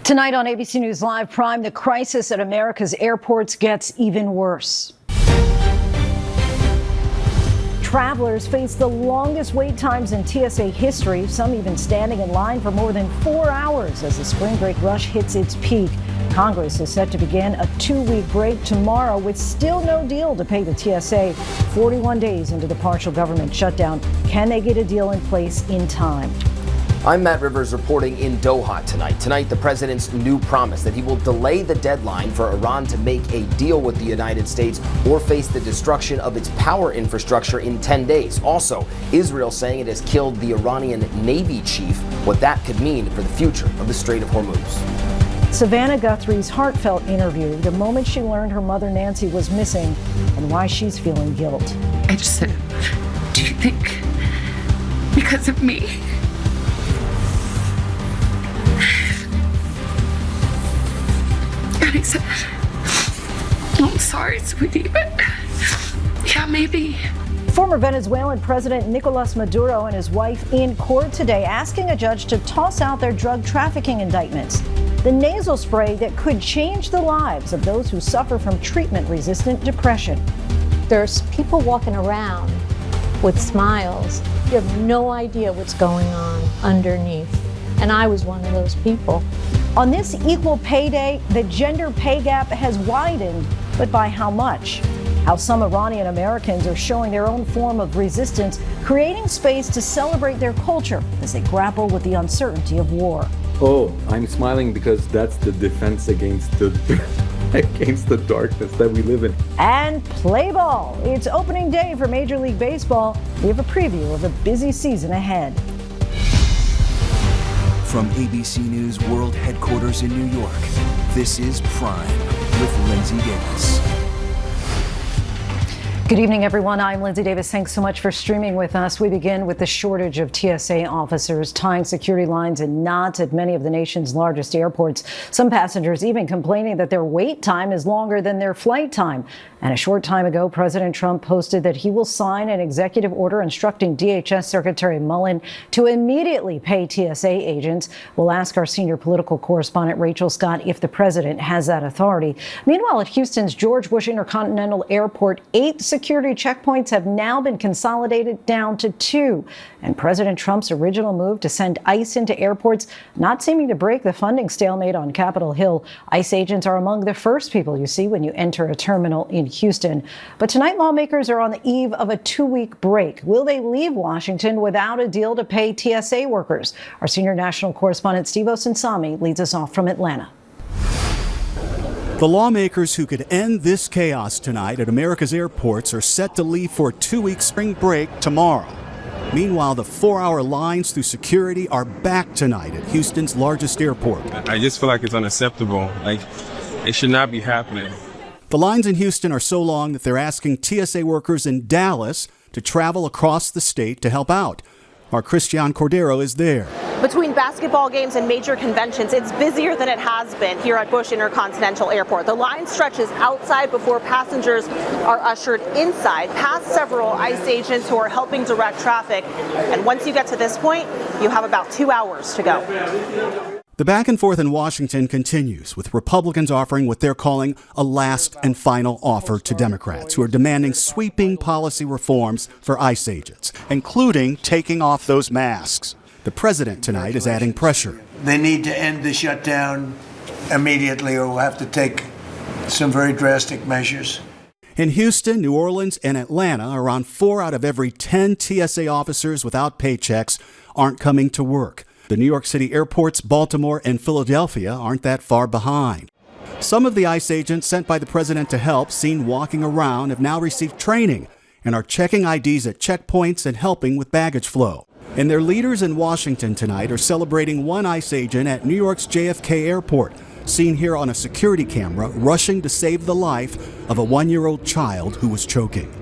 Tonight on ABC News Live Prime, the crisis at America's airports gets even worse. Travelers face the longest wait times in TSA history, some even standing in line for more than 4 hours as the spring break rush hits its peak. Congress is set to begin a 2-week break tomorrow with still no deal to pay the TSA. 41 days into the partial government shutdown, can they get a deal in place in time? I'm Matt Rivers reporting in Doha tonight. Tonight, the president's new promise that he will delay the deadline for Iran to make a deal with the United States or face the destruction of its power infrastructure in 10 days. Also, Israel saying it has killed the Iranian Navy chief, what that could mean for the future of the Strait of Hormuz. Savannah Guthrie's heartfelt interview, the moment she learned her mother Nancy was missing and why she's feeling guilt. I just said, do you think because of me? And I said, I'm sorry, sweetie, but yeah, maybe. Former Venezuelan President Nicolas Maduro and his wife in court today asking a judge to toss out their drug trafficking indictments. The nasal spray that could change the lives of those who suffer from treatment-resistant depression. There's people walking around with smiles. You have no idea what's going on underneath. And I was one of those people. On this Equal Pay Day, the gender pay gap has widened, but by how much? How some Iranian Americans are showing their own form of resistance, creating space to celebrate their culture as they grapple with the uncertainty of war. Oh, I'm smiling because that's the defense against the against the darkness that we live in. And play ball. It's opening day for Major League Baseball. We have a preview of a busy season ahead. From ABC News World Headquarters in New York, this is Prime with Lindsay Davis. Good evening, everyone. I'm Lindsay Davis. Thanks so much for streaming with us. We begin with the shortage of TSA officers tying security lines in knots at many of the nation's largest airports. Some passengers even complaining that their wait time is longer than their flight time. And a short time ago, President Trump posted that he will sign an executive order instructing DHS Secretary Mullen to immediately pay TSA agents. We'll ask our senior political correspondent Rachel Scott if the president has that authority. Meanwhile, at Houston's George Bush Intercontinental Airport, 8 security checkpoints have now been consolidated down to 2. And President Trump's original move to send ICE into airports not seeming to break the funding stalemate on Capitol Hill. ICE agents are among the first people you see when you enter a terminal in Houston. But tonight, lawmakers are on the eve of a 2-week break. Will they leave Washington without a deal to pay TSA workers? Our senior national correspondent Steve Osinsami leads us off from Atlanta. The lawmakers who could end this chaos tonight at America's airports are set to leave for a 2-week spring break tomorrow. Meanwhile, the 4-hour lines through security are back tonight at Houston's largest airport. I just feel like it's unacceptable. Like, it should not be happening. The lines in Houston are so long that they're asking TSA workers in Dallas to travel across the state to help out. Our Christian Cordero is there. Between basketball games and major conventions, it's busier than it has been here at Bush Intercontinental Airport. The line stretches outside before passengers are ushered inside, past several ICE agents who are helping direct traffic. And once you get to this point, you have about 2 hours to go. The back and forth in Washington continues, with Republicans offering what they're calling a last and final offer to Democrats, who are demanding sweeping policy reforms for ICE agents, including taking off those masks. The president tonight is adding pressure. They need to end the shutdown immediately, or we'll have to take some very drastic measures. In Houston, New Orleans, and Atlanta, around 4 out of every 10 TSA officers without paychecks aren't coming to work. The New York City airports, Baltimore, and Philadelphia aren't that far behind. Some of the ICE agents sent by the president to help, seen walking around, have now received training and are checking IDs at checkpoints and helping with baggage flow. And their leaders in Washington tonight are celebrating one ICE agent at New York's JFK Airport, seen here on a security camera, rushing to save the life of a 1-year-old child who was choking.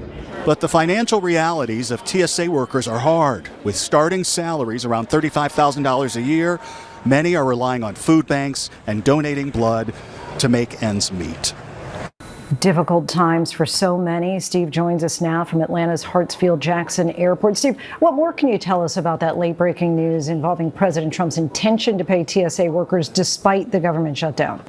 But the financial realities of TSA workers are hard. With starting salaries around $35,000 a year, many are relying on food banks and donating blood to make ends meet. Difficult times for so many. Steve joins us now from Atlanta's Hartsfield-Jackson Airport. Steve, what more can you tell us about that late-breaking news involving President Trump's intention to pay TSA workers despite the government shutdown?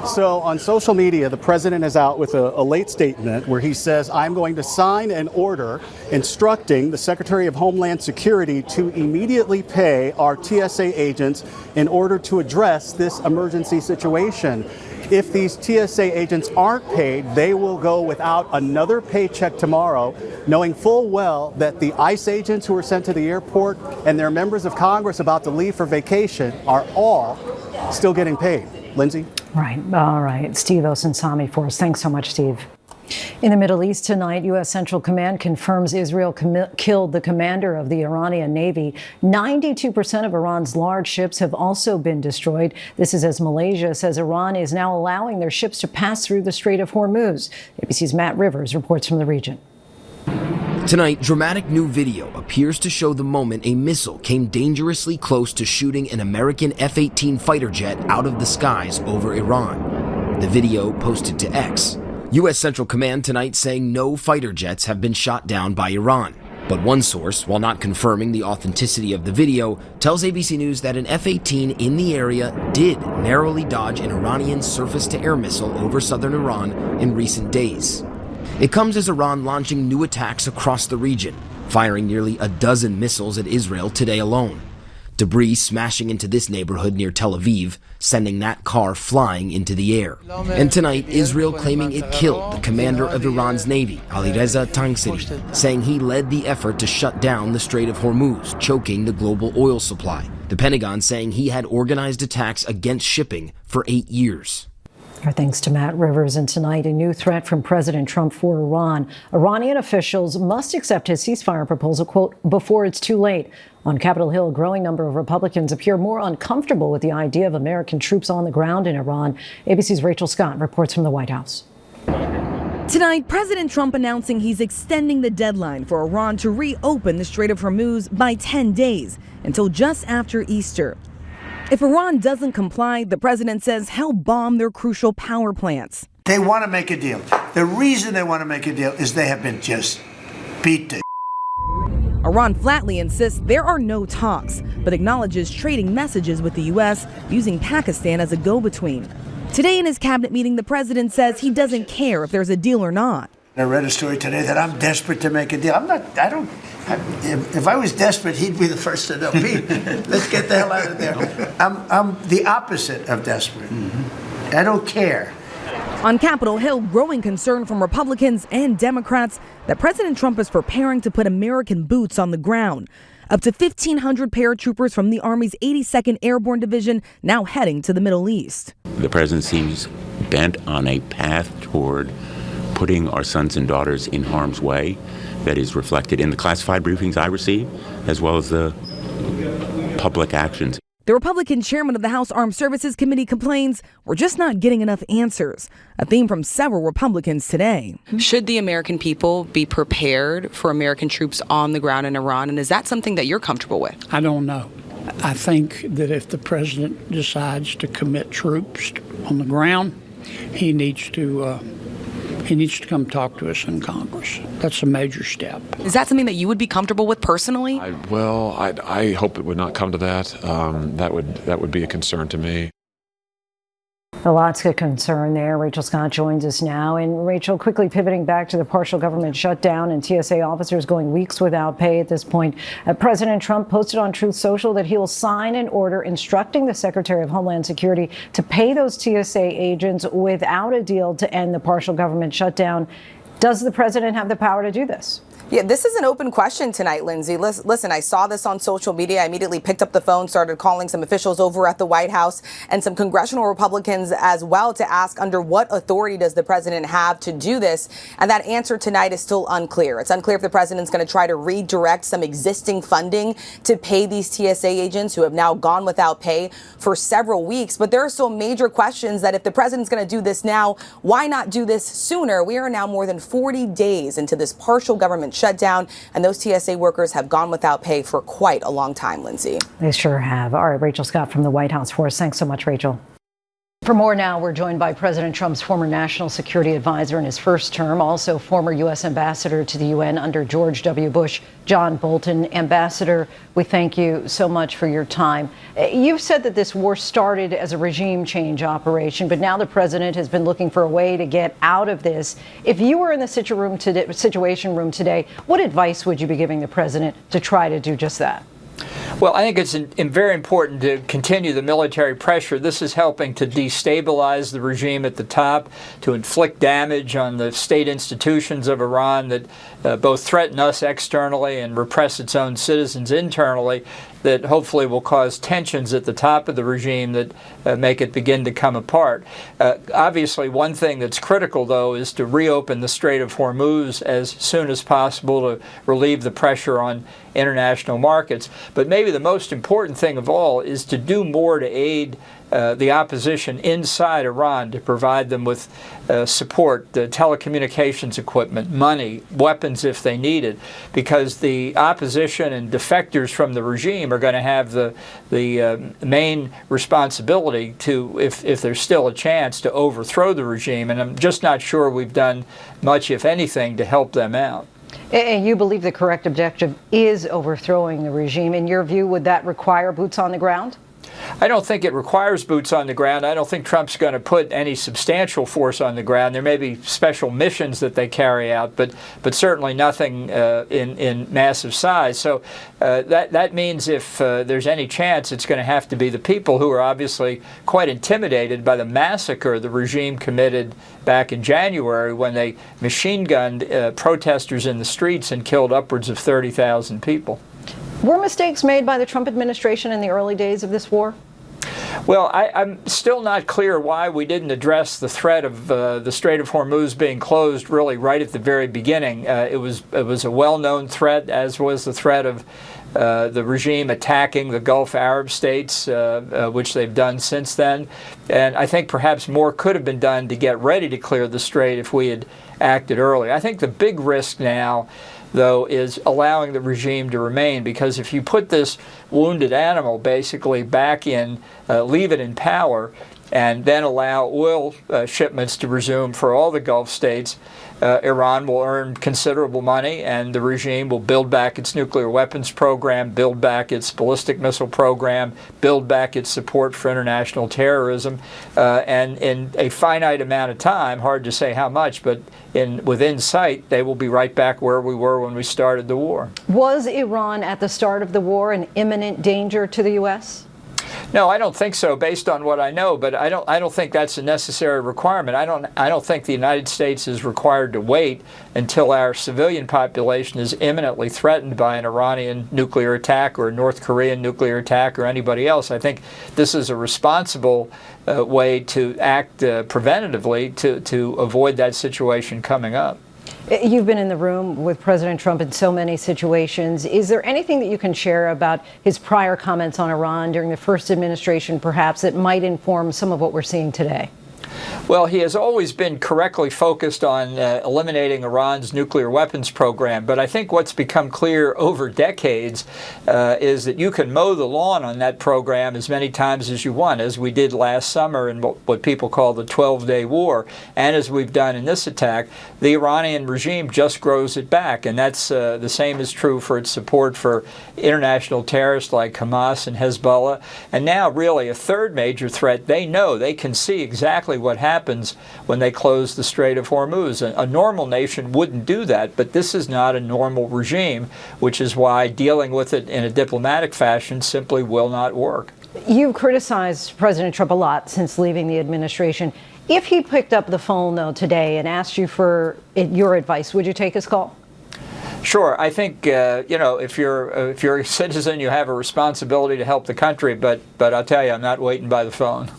So on social media, the president is out with a late statement where he says, I'm going to sign an order instructing the Secretary of Homeland Security to immediately pay our TSA agents in order to address this emergency situation. If these TSA agents aren't paid, they will go without another paycheck tomorrow, knowing full well that the ICE agents who were sent to the airport and their members of Congress about to leave for vacation are all still getting paid. Lindsay? Right. All right. Steve Osunsami for us. Thanks so much, Steve. In the Middle East tonight, U.S. Central Command confirms Israel killed the commander of the Iranian Navy. 92% of Iran's large ships have also been destroyed. This is as Malaysia says Iran is now allowing their ships to pass through the Strait of Hormuz. ABC's Matt Rivers reports from the region. Tonight, dramatic new video appears to show the moment a missile came dangerously close to shooting an American F-18 fighter jet out of the skies over Iran. The video posted to X. U.S. Central Command tonight saying no fighter jets have been shot down by Iran. But one source, while not confirming the authenticity of the video, tells ABC News that an F-18 in the area did narrowly dodge an Iranian surface-to-air missile over southern Iran in recent days. It comes as Iran launching new attacks across the region, firing nearly a dozen missiles at Israel today alone. Debris smashing into this neighborhood near Tel Aviv, sending that car flying into the air. And tonight, Israel claiming it killed the commander of Iran's Navy, Alireza Tangsiri, saying he led the effort to shut down the Strait of Hormuz, choking the global oil supply. The Pentagon saying he had organized attacks against shipping for 8 years. Our thanks to Matt Rivers. And tonight, a new threat from President Trump for Iran. Iranian officials must accept his ceasefire proposal, quote, before it's too late. On Capitol Hill, a growing number of Republicans appear more uncomfortable with the idea of American troops on the ground in Iran. ABC's Rachel Scott reports from the White House. Tonight, President Trump announcing he's extending the deadline for Iran to reopen the Strait of Hormuz by 10 days until just after Easter. If Iran doesn't comply, the president says he'll bomb their crucial power plants. They want to make a deal. The reason they want to make a deal is they have been just beat to Iran flatly insists there are no talks, but acknowledges trading messages with the U.S. using Pakistan as a go-between. Today in his cabinet meeting, the president says he doesn't care if there's a deal or not. I read a story today that I'm desperate to make a deal. If I was desperate, he'd be the first to know. Pete, let's get the hell out of there. I'm the opposite of desperate. I don't care. On Capitol Hill, growing concern from Republicans and Democrats that President Trump is preparing to put American boots on the ground. Up to 1,500 paratroopers from the Army's 82nd Airborne Division now heading to the Middle East. The president seems bent on a path toward putting our sons and daughters in harm's way. That is reflected in the classified briefings I receive, as well as the public actions. The Republican chairman of the House Armed Services Committee complains we're just not getting enough answers, a theme from several Republicans today. Should the American people be prepared for American troops on the ground in Iran, and is that something that you're comfortable with? I don't know. I think that if the president decides to commit troops on the ground, he needs to come talk to us in Congress. That's a major step. Is that something that you would be comfortable with personally? I hope it would not come to that. That would be a concern to me. Lots of concern there. Rachel Scott joins us now. And Rachel, quickly pivoting back to the partial government shutdown and TSA officers going weeks without pay at this point. President Trump posted on Truth Social that he will sign an order instructing the Secretary of Homeland Security to pay those TSA agents without a deal to end the partial government shutdown. Does the president have the power to do this? Yeah, this is an open question tonight, Lindsay. Listen, I saw this on social media. I immediately picked up the phone, started calling some officials over at the White House and some congressional Republicans as well to ask under what authority does the president have to do this? And that answer tonight is still unclear. It's unclear if the president's going to try to redirect some existing funding to pay these TSA agents who have now gone without pay for several weeks. But there are still major questions that if the president's going to do this now, why not do this sooner? We are now more than 40 days into this partial government shutdown, and those TSA workers have gone without pay for quite a long time, Lindsay. They sure have. All right, Rachel Scott from the White House for us. Thanks so much, Rachel. For more now, we're joined by President Trump's former national security advisor in his first term, also former U.S. ambassador to the UN under George W. Bush, John Bolton. Ambassador, we thank you so much for your time. You've said that this war started as a regime change operation, but now the president has been looking for a way to get out of this. If you were in the Situation Room today, what advice would you be giving the president to try to do just that? Well, I think it's very important to continue the military pressure. This is helping to destabilize the regime at the top, to inflict damage on the state institutions of Iran that both threaten us externally and repress its own citizens internally, that hopefully will cause tensions at the top of the regime that make it begin to come apart. Obviously, one thing that's critical, though, is to reopen the Strait of Hormuz as soon as possible to relieve the pressure on international markets. But maybe the most important thing of all is to do more to aid the opposition inside Iran, to provide them with support, telecommunications equipment, money, weapons if they need it, because the opposition and defectors from the regime are going to have the main responsibility to, if there's still a chance, to overthrow the regime. And I'm just not sure we've done much, if anything, to help them out. And you believe the correct objective is overthrowing the regime. In your view, would that require boots on the ground? I don't think it requires boots on the ground. I don't think Trump's going to put any substantial force on the ground. There may be special missions that they carry out, but certainly nothing in massive size. So that means if there's any chance, it's going to have to be the people who are obviously quite intimidated by the massacre the regime committed back in January when they machine-gunned protesters in the streets and killed upwards of 30,000 people. Were mistakes made by the Trump administration in the early days of this war? Well, I'm still not clear why we didn't address the threat of the Strait of Hormuz being closed really right at the very beginning. It was a well-known threat, as was the threat of the regime attacking the Gulf Arab states, which they've done since then. And I think perhaps more could have been done to get ready to clear the strait if we had acted early. I think the big risk now, though, is allowing the regime to remain, because if you put this wounded animal basically back in, leave it in power, and then allow oil shipments to resume for all the Gulf states, Iran will earn considerable money, and the regime will build back its nuclear weapons program, build back its ballistic missile program, build back its support for international terrorism, and in a finite amount of time, hard to say how much, but within sight, they will be right back where we were when we started the war. Was Iran at the start of the war an imminent danger to the U.S.? No, I don't think so, based on what I know. But I don't think that's a necessary requirement. I don't think the United States is required to wait until our civilian population is imminently threatened by an Iranian nuclear attack or a North Korean nuclear attack or anybody else. I think this is a responsible way to act preventatively to avoid that situation coming up. You've been in the room with President Trump in so many situations. Is there anything that you can share about his prior comments on Iran during the first administration, perhaps, that might inform some of what we're seeing today? Well, he has always been correctly focused on eliminating Iran's nuclear weapons program. But I think what's become clear over decades is that you can mow the lawn on that program as many times as you want, as we did last summer in what people call the 12-day war, and as we've done in this attack. The Iranian regime just grows it back, and that's the same is true for its support for international terrorists like Hamas and Hezbollah. And now, really, a third major threat. They can see exactly what happens when they close the Strait of Hormuz. A normal nation wouldn't do that, but this is not a normal regime, which is why dealing with it in a diplomatic fashion simply will not work. You've criticized President Trump a lot since leaving the administration. If he picked up the phone, though, today and asked you for your advice, would you take his call? Sure. I think, if you're a citizen, you have a responsibility to help the country, but I'll tell you, I'm not waiting by the phone.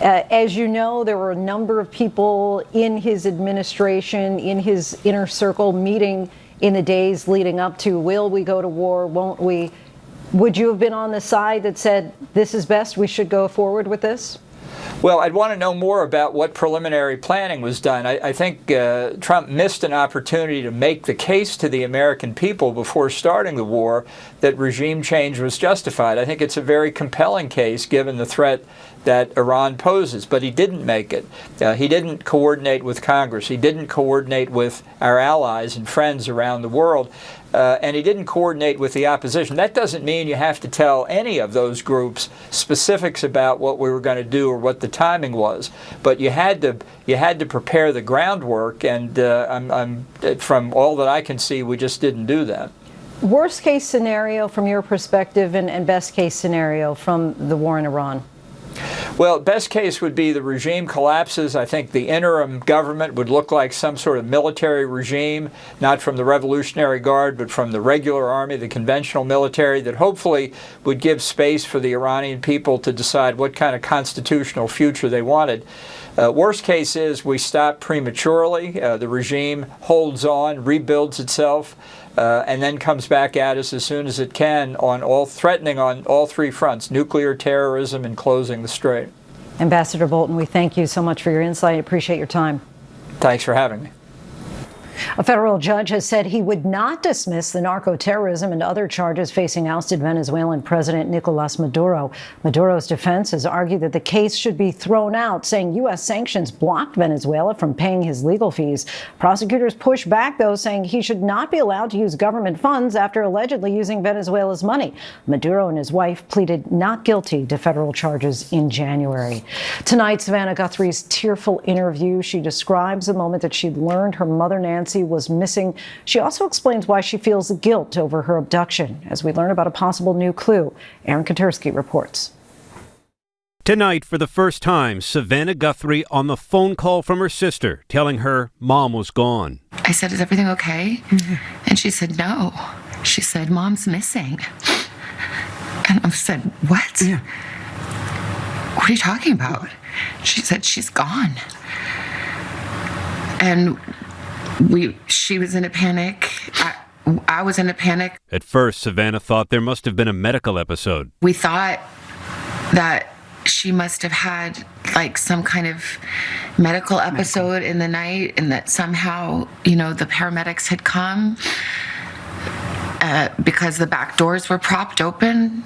As you know, there were a number of people in his administration, in his inner circle, meeting in the days leading up to, will we go to war, won't we? Would you have been on the side that said, this is best, we should go forward with this? Well, I'd want to know more about what preliminary planning was done. I think Trump missed an opportunity to make the case to the American people before starting the war that regime change was justified. I think it's a very compelling case given the threat that Iran poses, but he didn't make it. He didn't coordinate with Congress. He didn't coordinate with our allies and friends around the world. And he didn't coordinate with the opposition. That doesn't mean you have to tell any of those groups specifics about what we were going to do or what the timing was. But you had to prepare the groundwork, and from all that I can see, we just didn't do that. Worst case scenario from your perspective, and best case scenario from the war in Iran? Well, best case would be the regime collapses. I think the interim government would look like some sort of military regime, not from the Revolutionary Guard, but from the regular army, the conventional military, that hopefully would give space for the Iranian people to decide what kind of constitutional future they wanted. Worst case is we stop prematurely, the regime holds on, rebuilds itself, and then comes back at us as soon as it can, threatening on all three fronts: nuclear, terrorism, and closing the strait. Ambassador Bolton, we thank you so much for your insight. Appreciate your time. Thanks for having me. A federal judge has said he would not dismiss the narco-terrorism and other charges facing ousted Venezuelan President Nicolas Maduro. Maduro's defense has argued that the case should be thrown out, saying U.S. sanctions blocked Venezuela from paying his legal fees. Prosecutors push back, though, saying he should not be allowed to use government funds after allegedly using Venezuela's money. Maduro and his wife pleaded not guilty to federal charges in January. Tonight, Savannah Guthrie's tearful interview. She describes the moment that she learned her mother, Nancy, was missing. She also explains why she feels guilt over her abduction, as we learn about a possible new clue. Aaron Katersky reports. Tonight, for the first time, Savannah Guthrie on the phone call from her sister, telling her mom was gone. I said, "Is everything okay?" And she said, "No." She said, "Mom's missing." And I said, "What? Yeah. What are you talking about?" She said, "She's gone." And she was in a panic. I was in a panic. At first, Savannah thought there must have been a medical episode. We thought that she must have had like some kind of medical episode in the night, and that somehow, the paramedics had come because the back doors were propped open,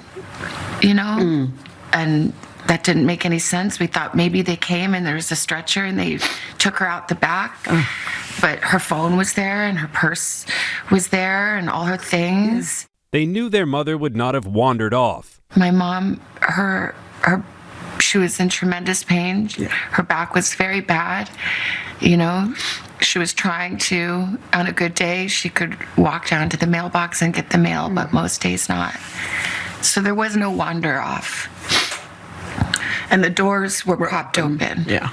and that didn't make any sense. We thought maybe they came and there was a stretcher and they took her out the back. But her phone was there and her purse was there and all her things. They knew their mother would not have wandered off. My mom, she was in tremendous pain. Yeah. Her back was very bad. She was trying to, on a good day, she could walk down to the mailbox and get the mail, but most days not. So there was no wander off. And the doors were propped open. Yeah.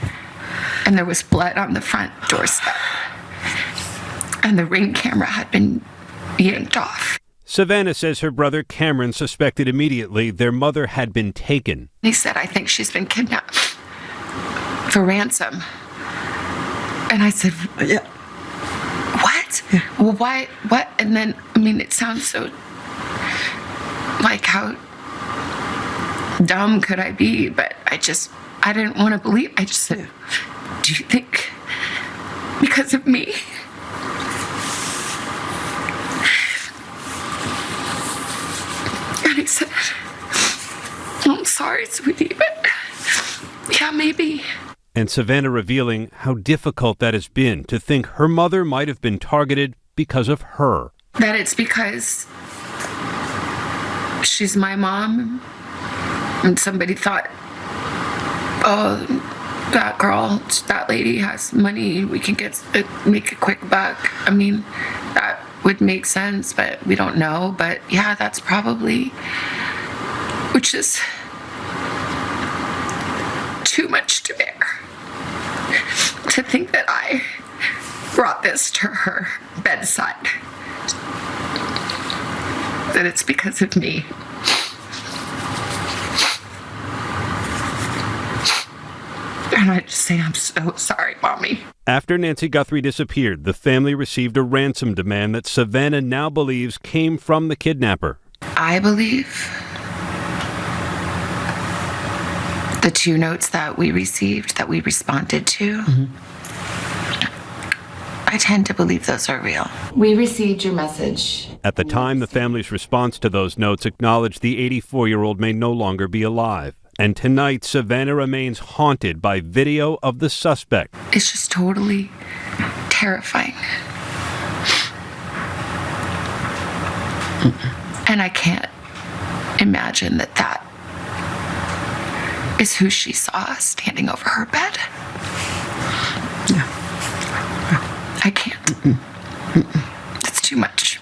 And there was blood on the front doorstep. And the Ring camera had been yanked off. Savannah says her brother Cameron suspected immediately their mother had been taken. He said, "I think she's been kidnapped for ransom." And I said, "Yeah. What? Yeah. Well, why? What?" And then, it sounds so like, how dumb could I be? But I didn't want to believe. I just said, "Do you think because of me?" And he said, "I'm sorry, sweetie, but yeah, maybe." And Savannah revealing how difficult that has been to think her mother might have been targeted because of her. That it's because she's my mom. And somebody thought, "Oh, that girl, that lady has money. We can make a quick buck." That would make sense, but we don't know. But yeah, that's probably, which is too much to bear. To think that I brought this to her bedside. That it's because of me. And I just say, "I'm so sorry, Mommy." After Nancy Guthrie disappeared, the family received a ransom demand that Savannah now believes came from the kidnapper. I believe the 2 notes that we received, that we responded to, I tend to believe those are real. We received your message. At the time, the family's response to those notes acknowledged the 84-year-old may no longer be alive. And tonight, Savannah remains haunted by video of the suspect. It's just totally terrifying. And I can't imagine that that is who she saw standing over her bed. I can't. It's too much.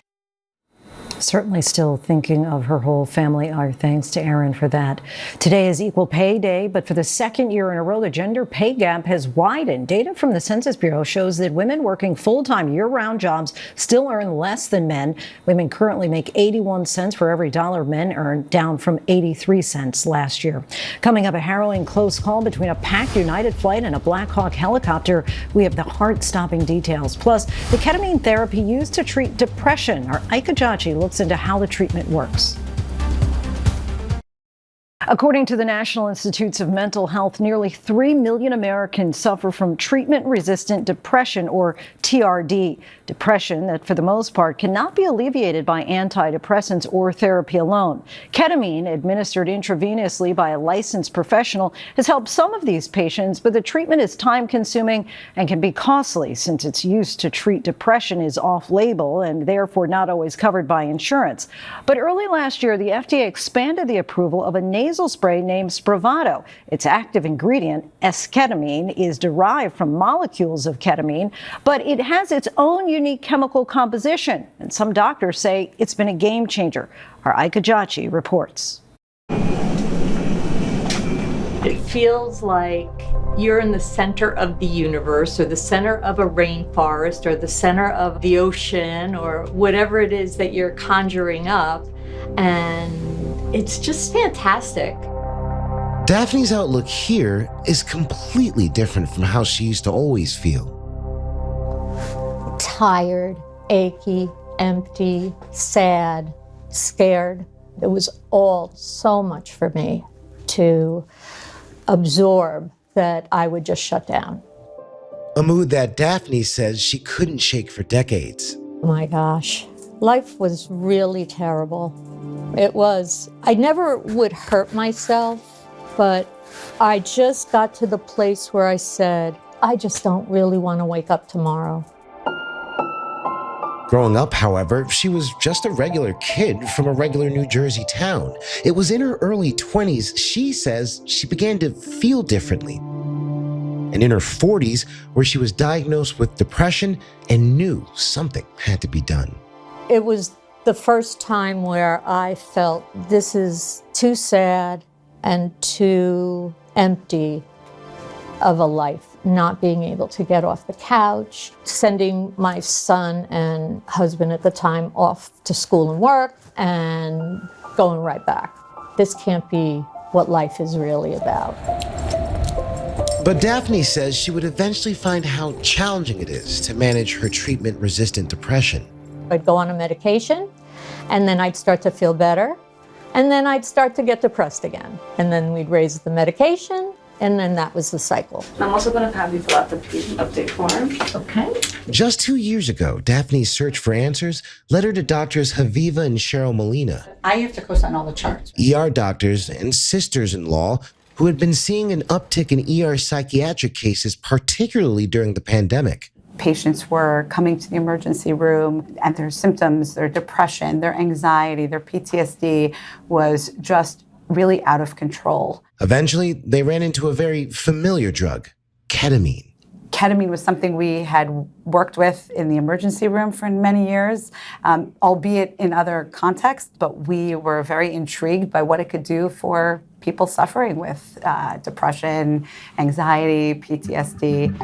Certainly still thinking of her whole family. Our thanks to Aaron for that. Today is Equal Pay Day, but for the second year in a row, the gender pay gap has widened. Data from the Census Bureau shows that women working full-time year-round jobs still earn less than men. Women currently make 81 cents for every dollar men earn, down from 83 cents last year. Coming up, a harrowing close call between a packed United flight and a Black Hawk helicopter. We have the heart-stopping details. Plus, the ketamine therapy used to treat depression. Our Ika Jachi looks into how the treatment works. According to the National Institutes of Mental Health, nearly 3 million Americans suffer from treatment-resistant depression, or TRD. Depression that, for the most part, cannot be alleviated by antidepressants or therapy alone. Ketamine, administered intravenously by a licensed professional, has helped some of these patients, but the treatment is time-consuming and can be costly since its use to treat depression is off-label and therefore not always covered by insurance. But early last year, the FDA expanded the approval of a nasal spray named Spravato. Its active ingredient, esketamine, is derived from molecules of ketamine, but it has its own unique chemical composition, and some doctors say it's been a game changer. Our Ika Jachi reports. It feels like you're in the center of the universe, or the center of a rainforest, or the center of the ocean, or whatever it is that you're conjuring up, and it's just fantastic. Daphne's outlook here is completely different from how she used to always feel. Tired, achy, empty, sad, scared. It was all so much for me to absorb that I would just shut down. A mood that Daphne says she couldn't shake for decades. Oh my gosh, life was really terrible. It was. I never would hurt myself, but I just got to the place where I said, I just don't really want to wake up tomorrow. Growing up, however, she was just a regular kid from a regular New Jersey town. It was in her early 20s, she says, she began to feel differently. And in her 40s, where she was diagnosed with depression and knew something had to be done. It was the first time where I felt this is too sad and too empty of a life, not being able to get off the couch, sending my son and husband at the time off to school and work, and going right back. This can't be what life is really about. But Daphne says she would eventually find how challenging it is to manage her treatment-resistant depression. I'd go on a medication, and then I'd start to feel better, and then I'd start to get depressed again. And then we'd raise the medication, and then that was the cycle. I'm also going to have you fill out the patient update form. Okay. Just 2 years ago, Daphne's search for answers led her to doctors Haviva and Cheryl Molina, I have to co-sign all the charts. ER doctors and sisters-in-law who had been seeing an uptick in ER psychiatric cases, particularly during the pandemic. Patients were coming to the emergency room, and their symptoms, their depression, their anxiety, their PTSD was just really out of control. Eventually, they ran into a very familiar drug, ketamine. Ketamine was something we had worked with in the emergency room for many years, albeit in other contexts, but we were very intrigued by what it could do for people suffering with depression, anxiety, PTSD.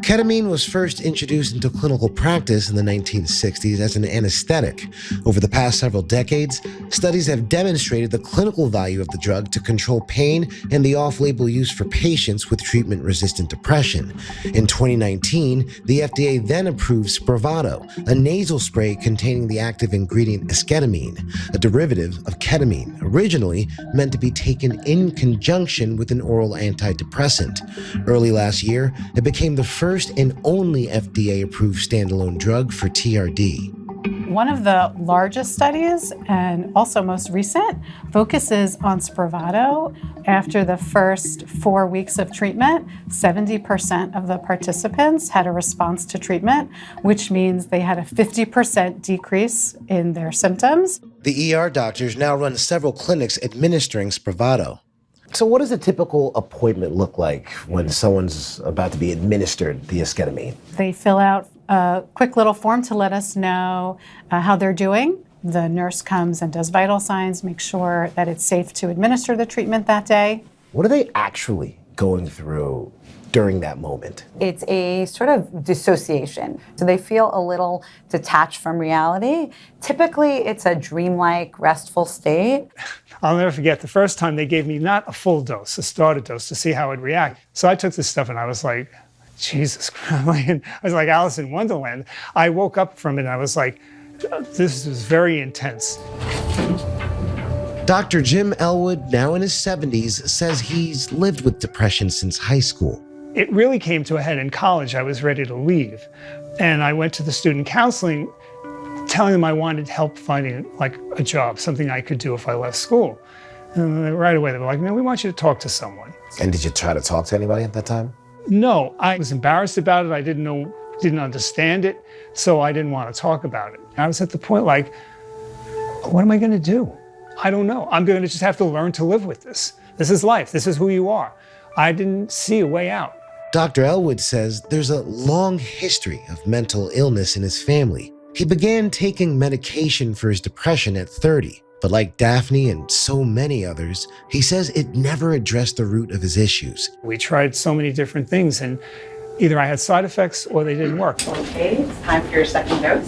Ketamine was first introduced into clinical practice in the 1960s as an anesthetic. Over the past several decades, studies have demonstrated the clinical value of the drug to control pain and the off-label use for patients with treatment-resistant depression. In 2019, the FDA then approved Spravato, a nasal spray containing the active ingredient esketamine, a derivative of ketamine, originally meant to be taken in conjunction with an oral antidepressant. Early last year, it became the first and only FDA-approved standalone drug for TRD. One of the largest studies, and also most recent, focuses on Spravato. After the first 4 weeks of treatment, 70% of the participants had a response to treatment, which means they had a 50% decrease in their symptoms. The ER doctors now run several clinics administering Spravato. So what does a typical appointment look like when someone's about to be administered the esketamine? They fill out a quick little form to let us know how they're doing. The nurse comes and does vital signs, make sure that it's safe to administer the treatment that day. What are they actually going through during that moment? It's a sort of dissociation. So they feel a little detached from reality. Typically, it's a dreamlike, restful state. I'll never forget the first time they gave me not a full dose, a starter dose, to see how it would react. So I took this stuff and I was like, Jesus Christ. I was like Alice in Wonderland. I woke up from it and I was like, this is very intense. Dr. Jim Elwood, now in his 70s, says he's lived with depression since high school. It really came to a head in college. I was ready to leave. And I went to the student counseling, telling them I wanted help finding like a job, something I could do if I left school. And right away they were like, no, we want you to talk to someone. And did you try to talk to anybody at that time? No, I was embarrassed about it. I didn't understand it, so I didn't want to talk about it. I was at the point like, what am I going to do? I don't know. I'm going to just have to learn to live with this. This is life. This is who you are. I didn't see a way out. Dr. Elwood says there's a long history of mental illness in his family. He began taking medication for his depression at 30. But like Daphne and so many others, he says it never addressed the root of his issues. We tried so many different things, and either I had side effects or they didn't work. Okay, it's time for your second dose.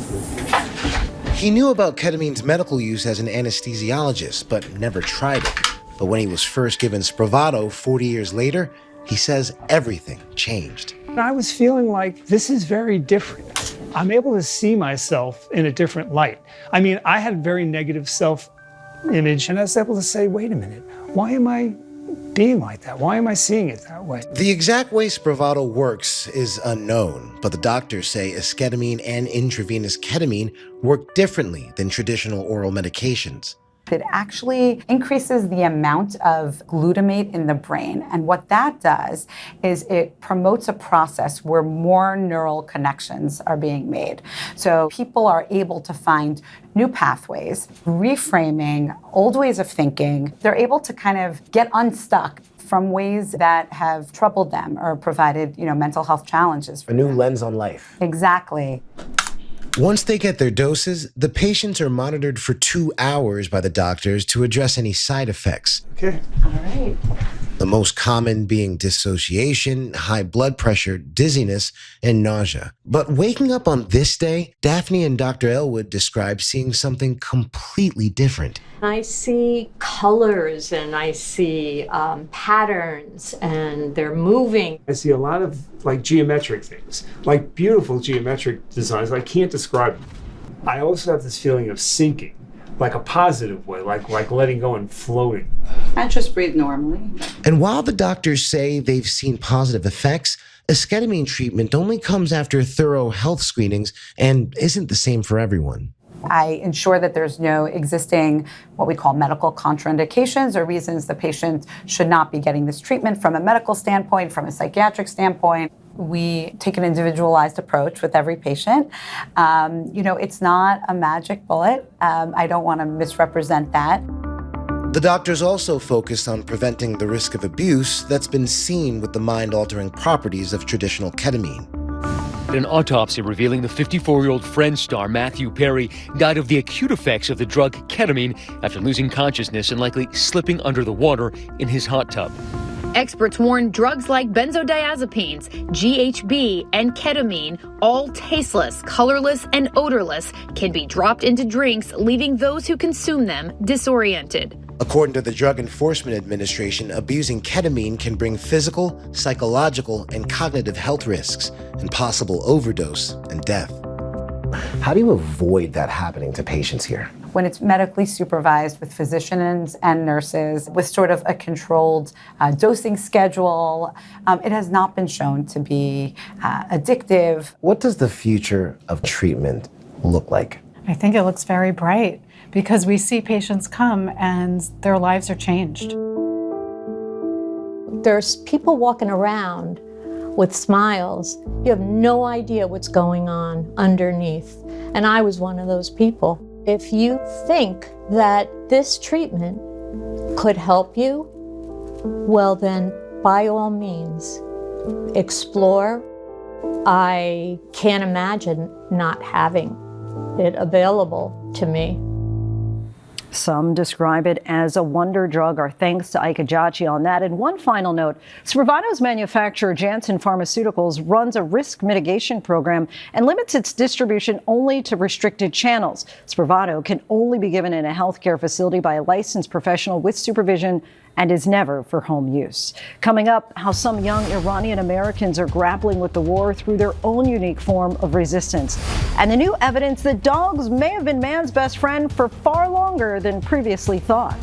He knew about ketamine's medical use as an anesthesiologist, but never tried it. But when he was first given Spravato 40 years later, he says everything changed. I was feeling like this is very different. I'm able to see myself in a different light. I mean, I had very negative self-image, and I was able to say, wait a minute, why am I being like that? Why am I seeing it that way? The exact way Spravato works is unknown, but the doctors say esketamine and intravenous ketamine work differently than traditional oral medications. It actually increases the amount of glutamate in the brain. And what that does is it promotes a process where more neural connections are being made. So people are able to find new pathways, reframing old ways of thinking. They're able to kind of get unstuck from ways that have troubled them or provided, mental health challenges. A new lens on life. Exactly. Once they get their doses, the patients are monitored for 2 hours by the doctors to address any side effects. Okay. All right. The most common being dissociation, high blood pressure, dizziness, and nausea. But waking up on this day, Daphne and Dr. Elwood describe seeing something completely different. I see colors and I see patterns and they're moving. I see a lot of like geometric things, like beautiful geometric designs. I can't describe them. I also have this feeling of sinking, like a positive way, like letting go and floating. And just breathe normally. And while the doctors say they've seen positive effects, esketamine treatment only comes after thorough health screenings and isn't the same for everyone. I ensure that there's no existing what we call medical contraindications or reasons the patient should not be getting this treatment from a medical standpoint, from a psychiatric standpoint. We take an individualized approach with every patient. It's not a magic bullet. I don't want to misrepresent that. The doctors also focused on preventing the risk of abuse that's been seen with the mind-altering properties of traditional ketamine. An autopsy revealing the 54-year-old Friends star Matthew Perry died of the acute effects of the drug ketamine after losing consciousness and likely slipping under the water in his hot tub. Experts warn drugs like benzodiazepines, GHB, and ketamine, all tasteless, colorless, and odorless, can be dropped into drinks, leaving those who consume them disoriented. According to the Drug Enforcement Administration, abusing ketamine can bring physical, psychological, and cognitive health risks, and possible overdose and death. How do you avoid that happening to patients here? When it's medically supervised with physicians and nurses, with sort of a controlled dosing schedule, it has not been shown to be addictive. What does the future of treatment look like? I think it looks very bright because we see patients come and their lives are changed. There's people walking around with smiles. You have no idea what's going on underneath. And I was one of those people. If you think that this treatment could help you, well then, by all means, explore. I can't imagine not having it available to me. Some describe it as a wonder drug. Our thanks to Ike Ajachi on that. And one final note, Spravato's manufacturer, Janssen Pharmaceuticals, runs a risk mitigation program and limits its distribution only to restricted channels. Spravato can only be given in a healthcare facility by a licensed professional with supervision and is never for home use. Coming up, how some young Iranian Americans are grappling with the war through their own unique form of resistance. And the new evidence that dogs may have been man's best friend for far longer than previously thought.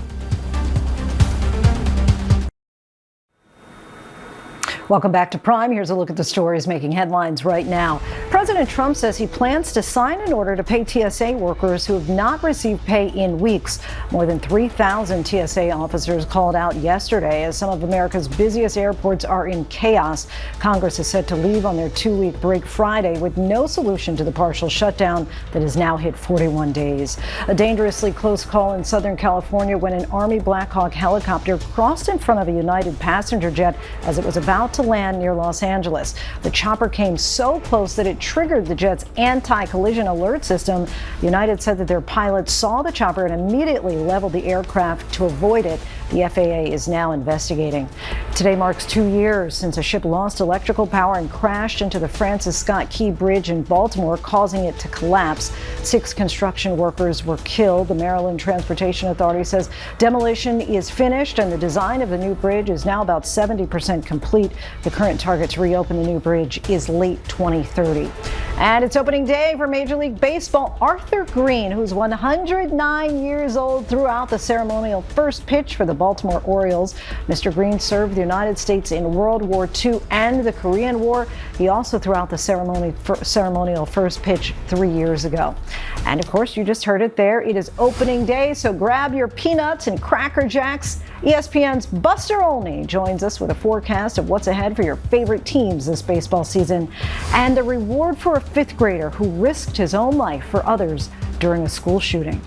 Welcome back to Prime. Here's a look at the stories making headlines right now. President Trump says he plans to sign an order to pay TSA workers who have not received pay in weeks. More than 3,000 TSA officers called out yesterday as some of America's busiest airports are in chaos. Congress is set to leave on their 2-week break Friday with no solution to the partial shutdown that has now hit 41 days. A dangerously close call in Southern California when an Army Black Hawk helicopter crossed in front of a United passenger jet as it was about to land near Los Angeles. The chopper came so close that it triggered the jet's anti-collision alert system. United said that their pilots saw the chopper and immediately leveled the aircraft to avoid it. The FAA is now investigating. Today marks 2 years since a ship lost electrical power and crashed into the Francis Scott Key Bridge in Baltimore, causing it to collapse. 6 construction workers were killed. The Maryland Transportation Authority says demolition is finished and the design of the new bridge is now about 70% complete. The current target to reopen the new bridge is late 2030. And it's opening day for Major League Baseball. Arthur Green, who's 109 years old, threw out the ceremonial first pitch for the Baltimore Orioles. Mr. Green served the United States in World War II and the Korean War. He also threw out the ceremonial first pitch 3 years ago. And of course, you just heard it there. It is opening day, so grab your peanuts and Cracker Jacks. ESPN's Buster Olney joins us with a forecast of what's ahead for your favorite teams this baseball season and the reward for a 5th grader who risked his own life for others during a school shooting.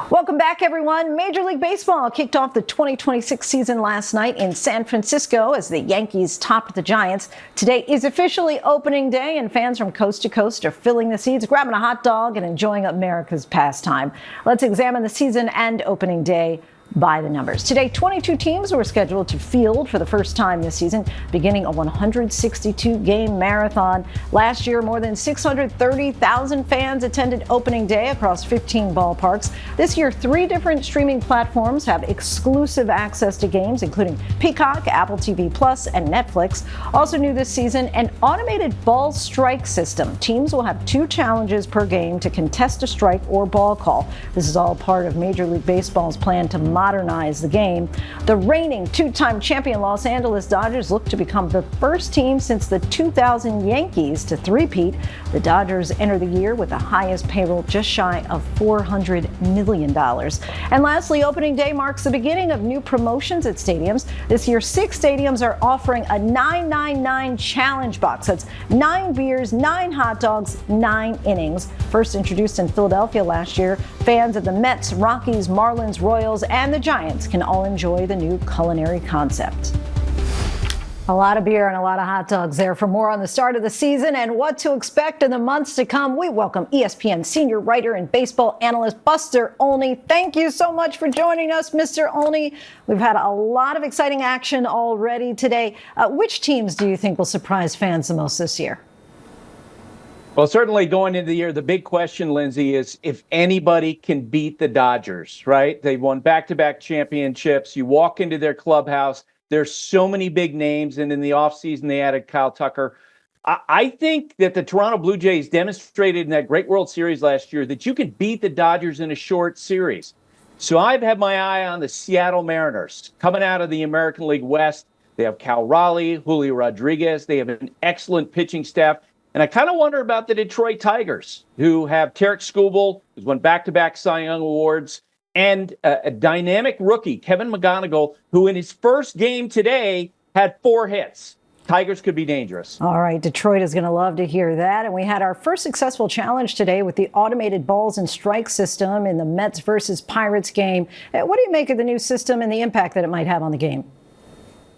Welcome back, everyone. Major League Baseball kicked off the 2026 season last night in San Francisco as the Yankees topped the Giants. Today is officially opening day, and fans from coast to coast are filling the seats, grabbing a hot dog, and enjoying America's pastime. Let's examine the season and opening day by the numbers. Today, 22 teams were scheduled to field for the first time this season, beginning a 162-game marathon. Last year, more than 630,000 fans attended opening day across 15 ballparks. This year, 3 different streaming platforms have exclusive access to games, including Peacock, Apple TV Plus, and Netflix. Also new this season, an automated ball strike system. Teams will have 2 challenges per game to contest a strike or ball call. This is all part of Major League Baseball's plan to modernize the game. The reigning 2-time champion Los Angeles Dodgers look to become the first team since the 2000 Yankees to three-peat. The Dodgers enter the year with the highest payroll, just shy of $400 million. And lastly, opening day marks the beginning of new promotions at stadiums. This year, 6 stadiums are offering a 999 challenge box. That's 9 beers, 9 hot dogs, 9 innings. First introduced in Philadelphia last year, fans of the Mets, Rockies, Marlins, Royals, and the Giants can all enjoy the new culinary concept. A lot of beer and a lot of hot dogs there. For more on the start of the season and what to expect in the months to come, we welcome ESPN senior writer and baseball analyst Buster Olney. Thank you so much for joining us, Mr. Olney. We've had a lot of exciting action already today. Which teams do you think will surprise fans the most this year? Well, certainly going into the year, the big question, Lindsay, is if anybody can beat the Dodgers, right? They won back-to-back championships. You walk into their clubhouse, there's so many big names, and in the offseason, they added Kyle Tucker. I think that the Toronto Blue Jays demonstrated in that great World Series last year that you could beat the Dodgers in a short series. So I've had my eye on the Seattle Mariners. Coming out of the American League West, they have Cal Raleigh, Julio Rodriguez. They have an excellent pitching staff. And I kind of wonder about the Detroit Tigers, who have Tarek Skubal, who's won back-to-back Cy Young Awards, and a dynamic rookie, Kevin McGonigal, who in his first game today had 4 hits. Tigers could be dangerous. All right, Detroit is going to love to hear that. And we had our first successful challenge today with the automated balls and strike system in the Mets versus Pirates game. What do you make of the new system and the impact that it might have on the game?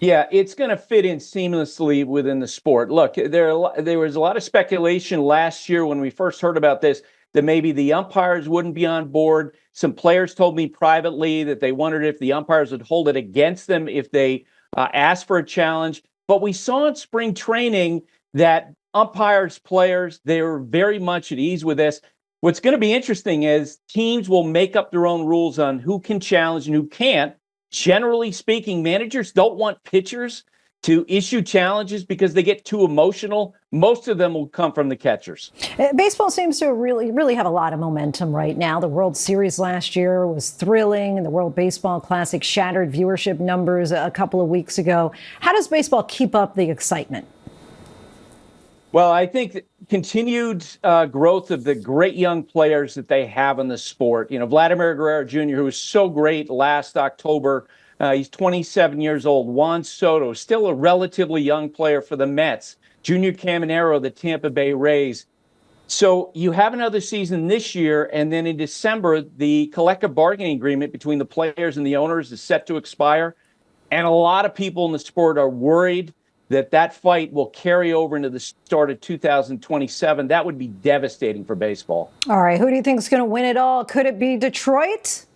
Yeah, it's going to fit in seamlessly within the sport. Look, there was a lot of speculation last year when we first heard about this that maybe the umpires wouldn't be on board. Some players told me privately that they wondered if the umpires would hold it against them if they asked for a challenge. But we saw in spring training that umpires, players, they were very much at ease with this. What's going to be interesting is teams will make up their own rules on who can challenge and who can't. Generally speaking, managers don't want pitchers to issue challenges because they get too emotional. Most of them will come from the catchers. Baseball seems to really have a lot of momentum right now. The World Series last year was thrilling. The World Baseball Classic shattered viewership numbers a couple of weeks ago. How does baseball keep up the excitement? Well, I think continued growth of the great young players that they have in the sport. You know, Vladimir Guerrero Jr., who was so great last October, he's 27 years old. Juan Soto, still a relatively young player for the Mets. Junior Caminero, the Tampa Bay Rays. So you have another season this year, and then in December, the collective bargaining agreement between the players and the owners is set to expire. And a lot of people in the sport are worried that fight will carry over into the start of 2027. That would be devastating for baseball. All right, who do you think is going to win it all? Could it be Detroit?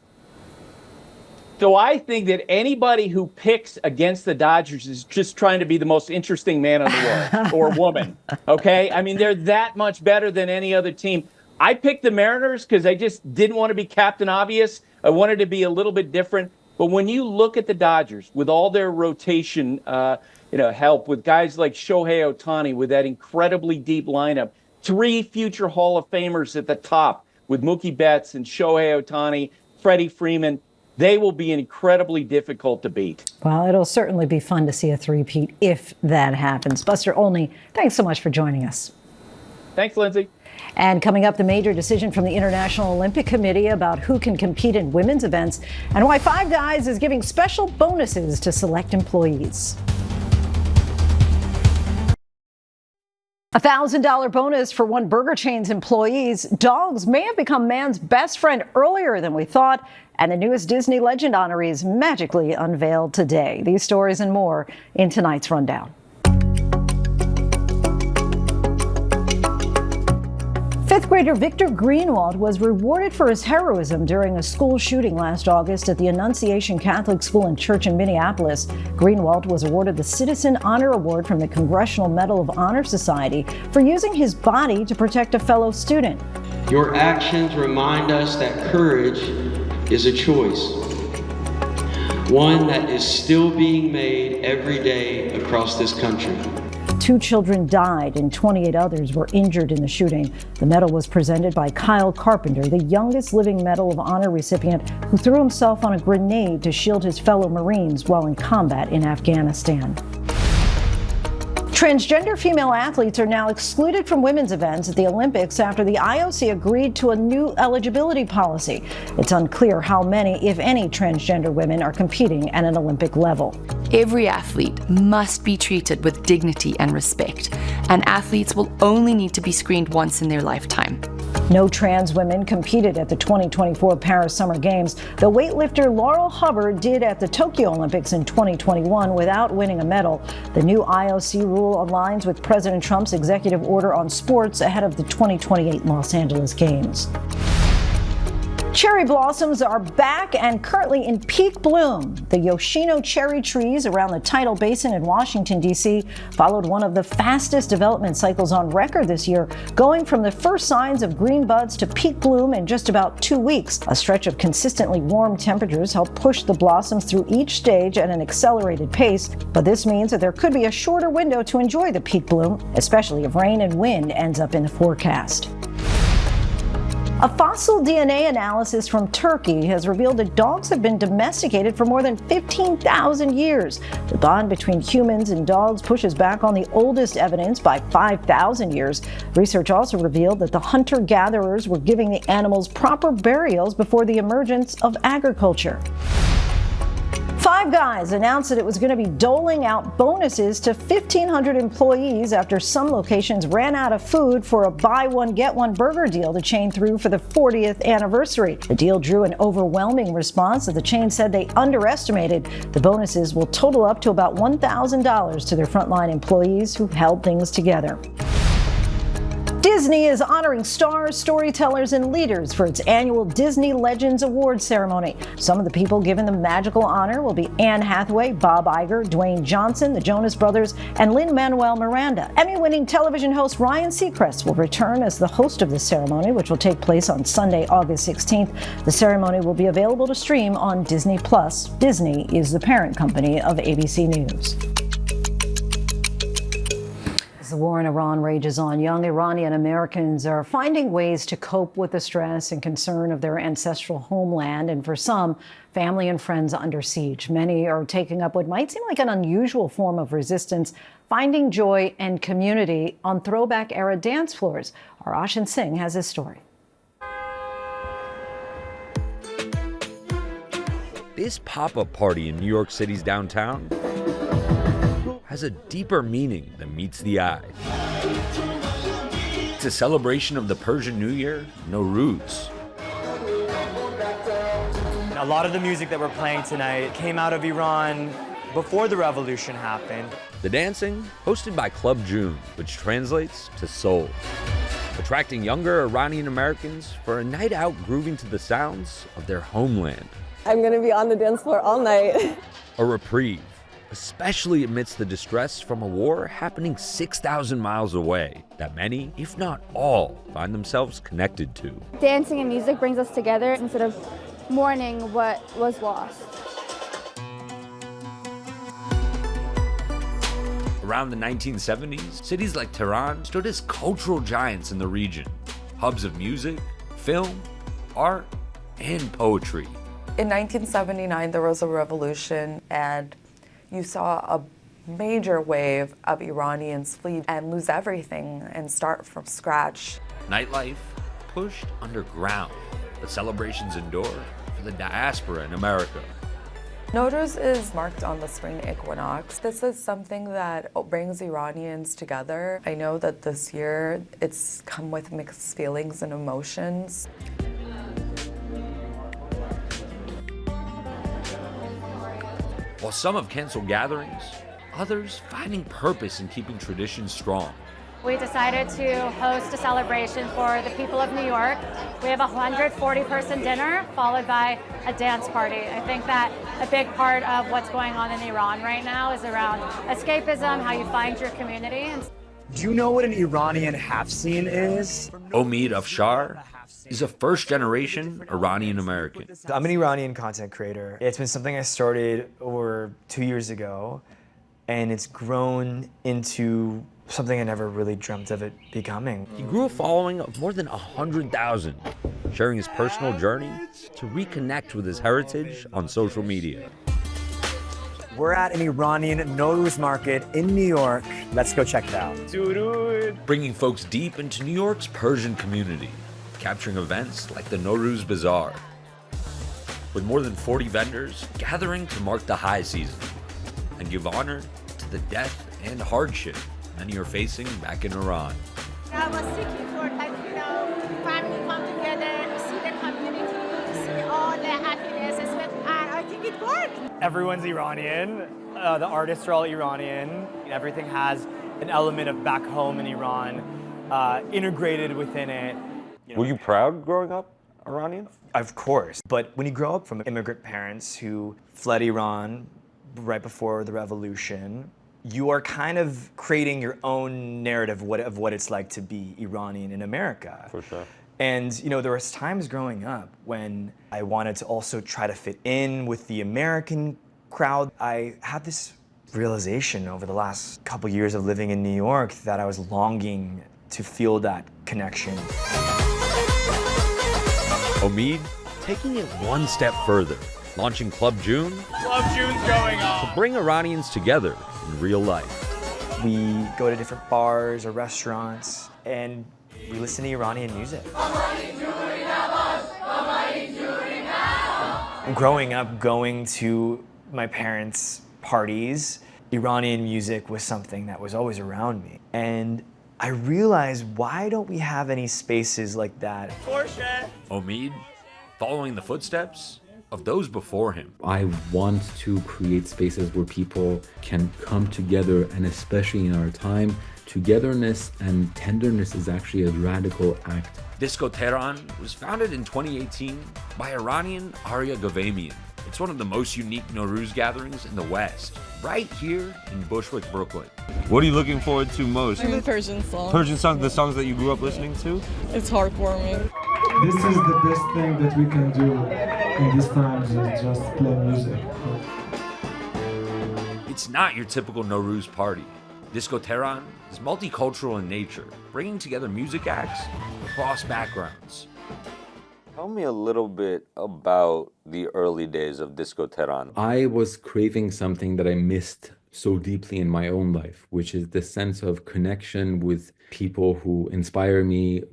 So I think that anybody who picks against the Dodgers is just trying to be the most interesting man in the world or woman. Okay? I mean, they're that much better than any other team. I picked the Mariners because I just didn't want to be Captain Obvious. I wanted to be a little bit different. But when you look at the Dodgers with all their rotation, help with guys like Shohei Ohtani with that incredibly deep lineup, 3 future Hall of Famers at the top with Mookie Betts and Shohei Ohtani, Freddie Freeman, they will be incredibly difficult to beat. Well, it'll certainly be fun to see a three-peat if that happens. Buster Olney, thanks so much for joining us. Thanks, Lindsay. And coming up, the major decision from the International Olympic Committee about who can compete in women's events and why Five Guys is giving special bonuses to select employees. A $1,000 bonus for one burger chain's employees. Dogs may have become man's best friend earlier than we thought, and the newest Disney legend honorees magically unveiled today. These stories and more in tonight's rundown. Fifth grader Victor Greenwald was rewarded for his heroism during a school shooting last August at the Annunciation Catholic School and Church in Minneapolis. Greenwald was awarded the Citizen Honor Award from the Congressional Medal of Honor Society for using his body to protect a fellow student. Your actions remind us that courage is a choice, one that is still being made every day across this country. 2 children died and 28 others were injured in the shooting. The medal was presented by Kyle Carpenter, the youngest living Medal of Honor recipient who threw himself on a grenade to shield his fellow Marines while in combat in Afghanistan. Transgender female athletes are now excluded from women's events at the Olympics after the IOC agreed to a new eligibility policy. It's unclear how many, if any, transgender women are competing at an Olympic level. Every athlete must be treated with dignity and respect, and athletes will only need to be screened once in their lifetime. No trans women competed at the 2024 Paris Summer Games. The weightlifter Laurel Hubbard did at the Tokyo Olympics in 2021 without winning a medal. The new IOC rule aligns with President Trump's executive order on sports ahead of the 2028 Los Angeles Games. Cherry blossoms are back and currently in peak bloom. The Yoshino cherry trees around the Tidal Basin in Washington, D.C. followed one of the fastest development cycles on record this year, going from the first signs of green buds to peak bloom in just about 2 weeks. A stretch of consistently warm temperatures helped push the blossoms through each stage at an accelerated pace, but this means that there could be a shorter window to enjoy the peak bloom, especially if rain and wind ends up in the forecast. A fossil DNA analysis from Turkey has revealed that dogs have been domesticated for more than 15,000 years. The bond between humans and dogs pushes back on the oldest evidence by 5,000 years. Research also revealed that the hunter-gatherers were giving the animals proper burials before the emergence of agriculture. Five Guys announced that it was going to be doling out bonuses to 1,500 employees after some locations ran out of food for a buy one, get one burger deal the chain threw for the 40th anniversary. The deal drew an overwhelming response as the chain said they underestimated. The bonuses will total up to about $1,000 to their frontline employees who held things together. Disney is honoring stars, storytellers, and leaders for its annual Disney Legends Awards ceremony. Some of the people given the magical honor will be Anne Hathaway, Bob Iger, Dwayne Johnson, the Jonas Brothers, and Lin-Manuel Miranda. Emmy-winning television host Ryan Seacrest will return as the host of the ceremony, which will take place on Sunday, August 16th. The ceremony will be available to stream on Disney+. Disney is the parent company of ABC News. The war in Iran rages on. Young Iranian Americans are finding ways to cope with the stress and concern of their ancestral homeland, and for some, family and friends under siege. Many are taking up what might seem like an unusual form of resistance, finding joy and community on throwback-era dance floors. Our Ashin Singh has his story. This pop-up party in New York City's downtown has a deeper meaning than meets the eye. It's a celebration of the Persian New Year, Nowruz. A lot of the music that we're playing tonight came out of Iran before the revolution happened. The dancing, hosted by Club June, which translates to soul, attracting younger Iranian Americans for a night out grooving to the sounds of their homeland. I'm gonna be on the dance floor all night. A reprieve, especially amidst the distress from a war happening 6,000 miles away that many, if not all, find themselves connected to. Dancing and music brings us together instead of mourning what was lost. Around the 1970s, cities like Tehran stood as cultural giants in the region, hubs of music, film, art, and poetry. In 1979, there was a revolution, and you saw a major wave of Iranians flee and lose everything and start from scratch. Nightlife pushed underground, but celebrations endure for the diaspora in America. Nowruz is marked on the spring equinox. This is something that brings Iranians together. I know that this year it's come with mixed feelings and emotions. While some have canceled gatherings, others finding purpose in keeping traditions strong. We decided to host a celebration for the people of New York. We have a 140-person dinner followed by a dance party. I think that a big part of what's going on in Iran right now is around escapism, how you find your community. Do you know what an Iranian half-scene is? Omid Afshar is a first-generation Iranian American. I'm an Iranian content creator. It's been something I started over 2 years ago, and it's grown into something I never really dreamt of it becoming. He grew a following of more than 100,000, sharing his personal journey to reconnect with his heritage on social media. We're at an Iranian Nowruz market in New York. Let's go check it out. Bringing folks deep into New York's Persian community, capturing events like the Nowruz Bazaar, with more than 40 vendors gathering to mark the high season and give honor to the death and hardship many are facing back in Iran. I was seeking for that, family come together, see the community, see all the happiness, and I think it worked. Everyone's Iranian. The artists are all Iranian. Everything has an element of back home in Iran integrated within it. Were you proud growing up Iranian? Of course. But when you grow up from immigrant parents who fled Iran right before the revolution, you are kind of creating your own narrative of what it's like to be Iranian in America. For sure. And there was times growing up when I wanted to also try to fit in with the American crowd. I had this realization over the last couple years of living in New York that I was longing to feel that connection. Omid taking it one step further, launching Club June. Club June's going on. To bring Iranians together in real life. We go to different bars or restaurants and we listen to Iranian music. Growing up, going to my parents' parties, Iranian music was something that was always around me. And I realized, why don't we have any spaces like that? Omid following the footsteps of those before him. I want to create spaces where people can come together, and especially in our time, togetherness and tenderness is actually a radical act. Disco Tehran was founded in 2018 by Iranian Arya Gavamian. It's one of the most unique Nowruz gatherings in the West, right here in Bushwick, Brooklyn. What are you looking forward to most? The Persian songs. Persian songs, the songs that you grew up listening to? It's heartwarming. This is the best thing that we can do in these times, is just play music. It's not your typical Nowruz party. Disco Tehran is multicultural in nature, bringing together music acts across backgrounds. Tell me a little bit about the early days of Disco Tehran. I was craving something that I missed so deeply in my own life, which is the sense of connection with people who inspire me.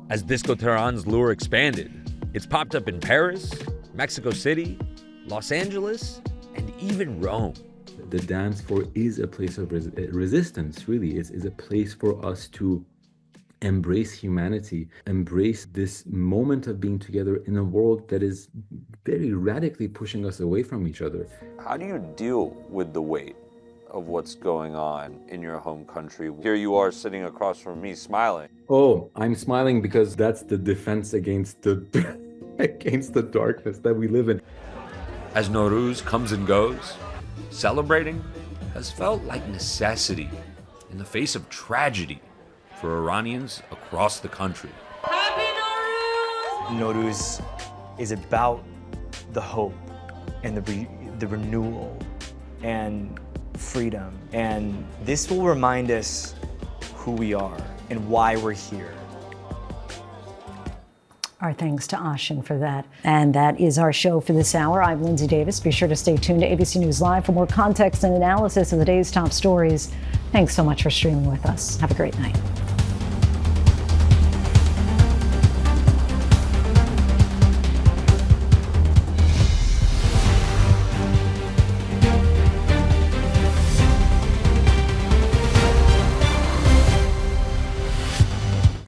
As Disco Tehran's lure expanded, it's popped up in Paris, Mexico City, Los Angeles, and even Rome. The dance floor is a place of resistance, really. It's a place for us to embrace humanity, embrace this moment of being together in a world that is very radically pushing us away from each other. How do you deal with the weight of what's going on in your home country? Here you are sitting across from me smiling. Oh, I'm smiling because that's the defense against the against the darkness that we live in. As Nowruz comes and goes, celebrating has felt like necessity in the face of tragedy for Iranians across the country. Nowruz is about the hope and the renewal and freedom. And this will remind us who we are and why we're here. Our thanks to Ashin for that. And that is our show for this hour. I'm Lindsay Davis. Be sure to stay tuned to ABC News Live for more context and analysis of the day's top stories. Thanks so much for streaming with us. Have a great night.